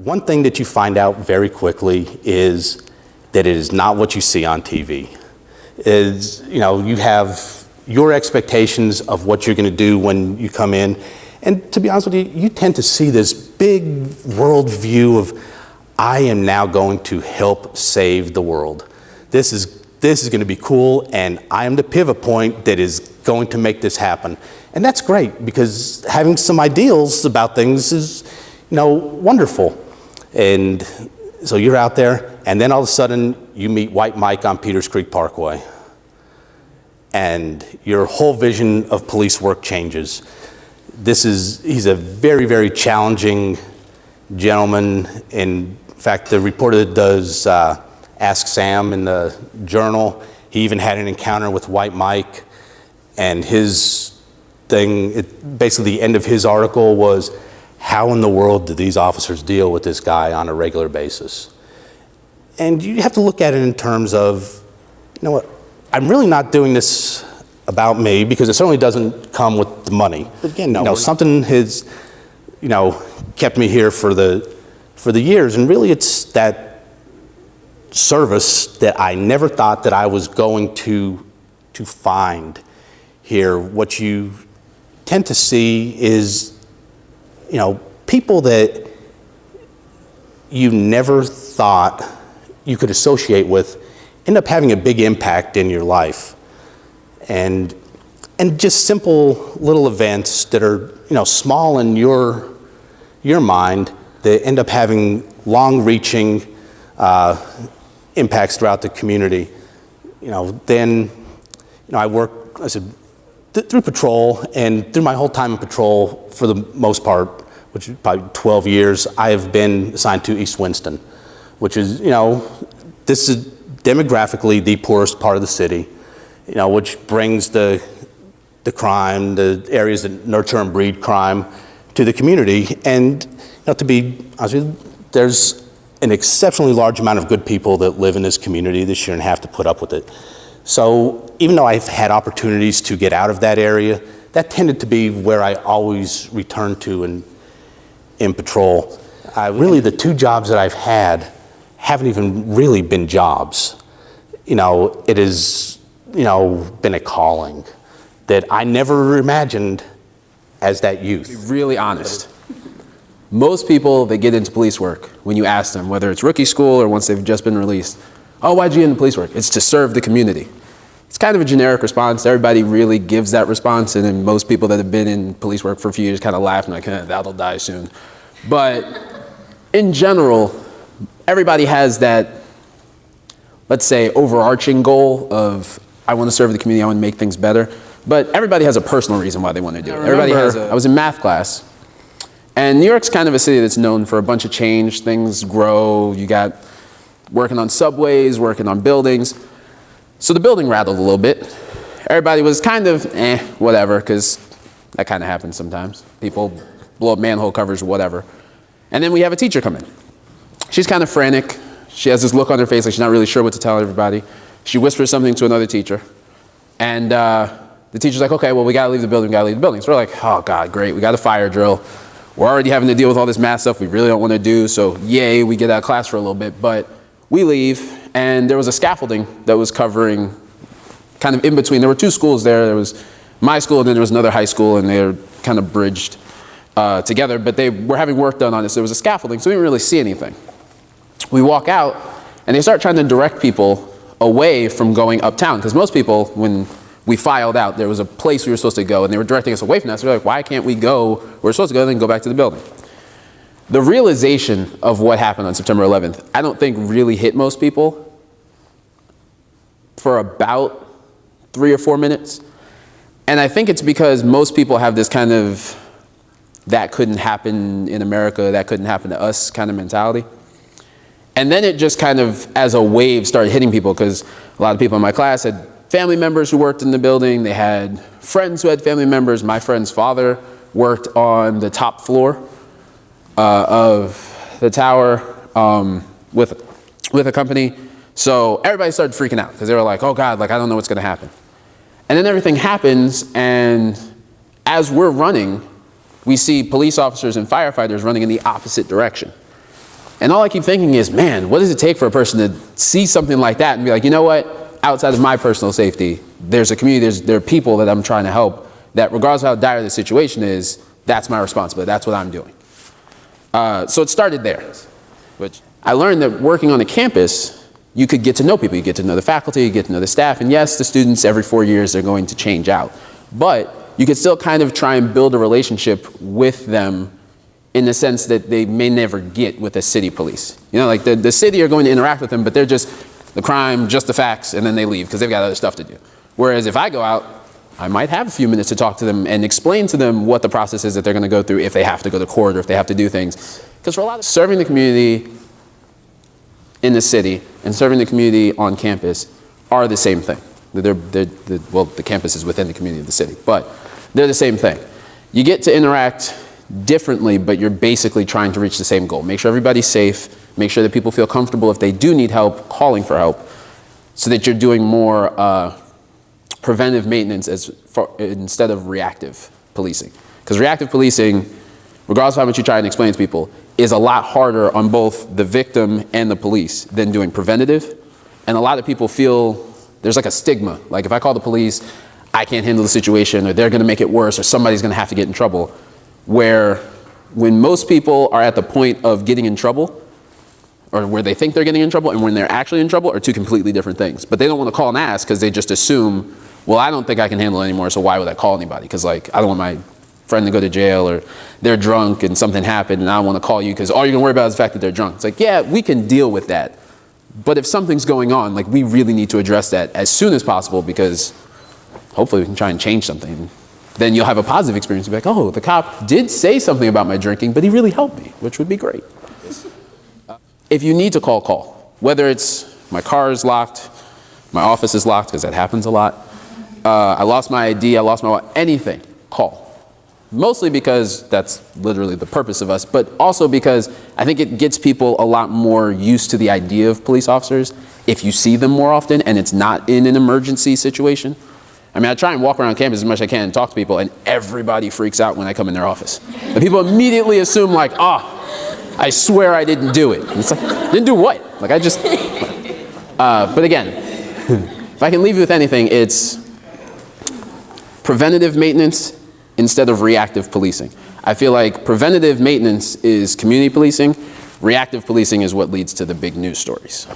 One thing that you find out very quickly is that it is not what you see on TV. You have your expectations of what you're going to do when you come in. And to be honest with you, you tend to see this big world view of, I am now going to help save the world. This is going to be cool, and I am the pivot point that is going to make this happen. And that's great, because having some ideals about things is, wonderful. And so you're out there, and then all of a sudden you meet White Mike on Peters Creek Parkway. And your whole vision of police work changes. He's a very, very challenging gentleman. In fact, the reporter that does Ask Sam in the Journal, he even had an encounter with White Mike, and his thing, basically the end of his article was, how in the world do these officers deal with this guy on a regular basis? And you have to look at it in terms of, what, I'm really not doing this about me, because it certainly doesn't come with the money. But again, something has, kept me here for the years, and really it's that service that I never thought that I was going to find here. What you tend to see is, people that you never thought you could associate with end up having a big impact in your life. And just simple little events that are, small in your mind, that end up having long-reaching impacts throughout the community. I work, through patrol, and through my whole time in patrol, for the most part, which is probably 12 years, I have been assigned to East Winston, which is, this is demographically the poorest part of the city, which brings the crime, the areas that nurture and breed crime to the community. And to be honest with you, there's an exceptionally large amount of good people that live in this community this year and have to put up with it. So even though I've had opportunities to get out of that area, that tended to be where I always returned to in patrol. Really, the two jobs that I've had haven't even really been jobs. It has, been a calling that I never imagined as that youth. To be really honest, most people that get into police work, when you ask them, whether it's rookie school or once they've just been released, oh, why'd you get into police work? It's to serve the community. It's kind of a generic response. Everybody really gives that response, and then most people that have been in police work for a few years kind of laugh and like, that'll die soon. But in general, everybody has that, let's say, overarching goal of, I want to serve the community, I want to make things better. But everybody has a personal reason why they want to do it. I was in math class, and New York's kind of a city that's known for a bunch of change. Things grow, you got working on subways, working on buildings. So the building rattled a little bit. Everybody was kind of, whatever, because that kind of happens sometimes. People blow up manhole covers or whatever. And then we have a teacher come in. She's kind of frantic. She has this look on her face like she's not really sure what to tell everybody. She whispers something to another teacher. And the teacher's like, okay, well, we got to leave the building, So we're like, oh, God, great. We got a fire drill. We're already having to deal with all this math stuff we really don't want to do. So yay, we get out of class for a little bit. But we leave, and there was a scaffolding that was covering kind of in between. There were two schools there. There was my school, and then there was another high school, and they were kind of bridged together. But they were having work done on it, so there was a scaffolding, so we didn't really see anything. We walk out, and they start trying to direct people away from going uptown, because most people, when we filed out, there was a place we were supposed to go, and they were directing us away from that. So we're like, why can't we go where we're supposed to go and then go back to the building? The realization of what happened on September 11th, I don't think really hit most people for about 3 or 4 minutes. And I think it's because most people have this kind of, that couldn't happen in America, that couldn't happen to us kind of mentality. And then it just kind of, as a wave, started hitting people, because a lot of people in my class had family members who worked in the building. They had friends who had family members. My friend's father worked on the top floor of the tower with a company. So everybody started freaking out, because they were like, oh God, like I don't know what's gonna happen. And then everything happens, and as we're running, we see police officers and firefighters running in the opposite direction. And all I keep thinking is, man, what does it take for a person to see something like that and be like, you know what, outside of my personal safety, there's a community, there are people that I'm trying to help that regardless of how dire the situation is, that's my responsibility, that's what I'm doing. So it started there. Which I learned that working on a campus, you could get to know people, you get to know the faculty, you get to know the staff, and yes, the students every 4 years are going to change out. But you could still kind of try and build a relationship with them in the sense that they may never get with the city police. You know, like the city are going to interact with them, but they're just the crime, just the facts, and then they leave because they've got other stuff to do. Whereas if I go out, I might have a few minutes to talk to them and explain to them what the process is that they're going to go through if they have to go to court or if they have to do things. Because for a lot of serving the community in the city and serving the community on campus are the same thing. Well, the campus is within the community of the city, but they're the same thing. You get to interact differently, but you're basically trying to reach the same goal. Make sure everybody's safe, make sure that people feel comfortable if they do need help, calling for help, so that you're doing more preventive maintenance instead of reactive policing. Because reactive policing, regardless of how much you try and explain to people, is a lot harder on both the victim and the police than doing preventative. And a lot of people feel there's like a stigma. Like if I call the police, I can't handle the situation, or they're gonna make it worse, or somebody's gonna have to get in trouble. Where when most people are at the point of getting in trouble, or where they think they're getting in trouble and when they're actually in trouble are two completely different things. But they don't want to call and ask because they just assume, well, I don't think I can handle it anymore, so why would I call anybody? Because like, I don't want my friend to go to jail, or they're drunk and something happened and I want to call you because all you're gonna worry about is the fact that they're drunk. It's like, yeah, we can deal with that. But if something's going on, like we really need to address that as soon as possible because hopefully we can try and change something. Then you'll have a positive experience. You'll be like, oh, the cop did say something about my drinking, but he really helped me, which would be great. If you need to call. Whether it's my car is locked, my office is locked, because that happens a lot. I lost my ID, I lost my wallet, anything, call. Mostly because that's literally the purpose of us, but also because I think it gets people a lot more used to the idea of police officers if you see them more often and it's not in an emergency situation. I mean, I try and walk around campus as much as I can and talk to people, and everybody freaks out when I come in their office. And people immediately assume like, I swear I didn't do it. And it's like, didn't do what? Like I just, but again, if I can leave you with anything, it's preventative maintenance instead of reactive policing. I feel like preventative maintenance is community policing, reactive policing is what leads to the big news stories.